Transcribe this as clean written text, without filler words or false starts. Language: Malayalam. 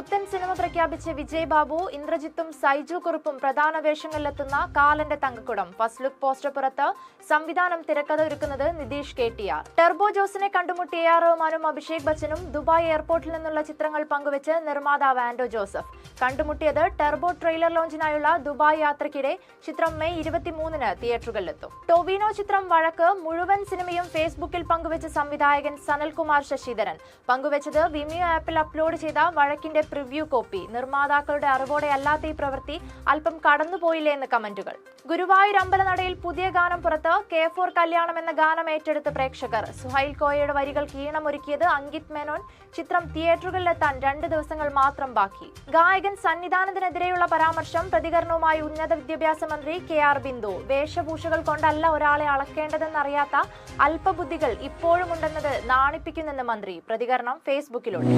പുത്തൻ സിനിമ പ്രഖ്യാപിച്ച് വിജയ് ബാബു, ഇന്ദ്രജിത്തും സൈജു കുറുപ്പും പ്രധാന വേഷങ്ങളിലെത്തുന്ന കാലന്റെ തങ്കക്കുടം ഫസ്റ്റ് ലുക്ക് പോസ്റ്റർ പുറത്ത്. സംവിധാനം തിരക്കഥ ഒരുക്കുന്നത് നിതീഷ് KTR. ടെർബോ ജോസിനെ കണ്ടുമുട്ടിയ AR റഹ്മാനും അഭിഷേക് ബച്ചനും ദുബായ് എയർപോർട്ടിൽ നിന്നുള്ള ചിത്രങ്ങൾ പങ്കുവെച്ച് നിർമ്മാതാവ് ആൻഡോ ജോസഫ്. കണ്ടുമുട്ടിയത് ടെർബോ ട്രെയിലർ ലോഞ്ചിനായുള്ള ദുബായ് യാത്രയ്ക്കിടെ. ചിത്രം മെയ് 23-ന് തിയേറ്ററുകളിലെത്തും. ടൊവിനോ ചിത്രം വഴക്ക് മുഴുവൻ സിനിമയും ഫേസ്ബുക്കിൽ പങ്കുവെച്ച സംവിധായകൻ സനൽകുമാർ ശശിധരൻ. പങ്കുവെച്ചത് വിമിയോ ആപ്പിൽ അപ്ലോഡ് ചെയ്ത വഴക്കിന്റെ പ്രിവ്യൂ കോപ്പി. നിർമ്മാതാക്കളുടെ അറിവോടെ അല്ലാത്ത ഈ പ്രവൃത്തി അല്പം കടന്നുപോയില്ലേ എന്ന് കമന്റുകൾ. ഗുരുവായൂർ അമ്പലനടയിൽ പുതിയ ഗാനം പുറത്ത്. K4 കല്യാണം എന്ന ഗാനം ഏറ്റെടുത്ത് പ്രേക്ഷകർ. സുഹൈൽ കോയയുടെ വരികൾക്ക് ഈണമൊരുക്കിയത് അങ്കിത് മേനോൻ. ചിത്രം തിയേറ്ററുകളിലെത്താൻ 2 ദിവസങ്ങൾ മാത്രം ബാക്കി. ഗായകൻ സന്നിധാനത്തിനെതിരെയുള്ള പരാമർശം. പ്രതികരണവുമായി ഉന്നത വിദ്യാഭ്യാസ മന്ത്രി KR ബിന്ദു. വേഷഭൂഷകൾ കൊണ്ടല്ല ഒരാളെ അളക്കേണ്ടതെന്നറിയാത്ത അല്പബുദ്ധികൾ ഇപ്പോഴും ഉണ്ടെന്നത് നാണിപ്പിക്കുന്നെന്ന് മന്ത്രി. പ്രതികരണം ഫേസ്ബുക്കിലൂടെ.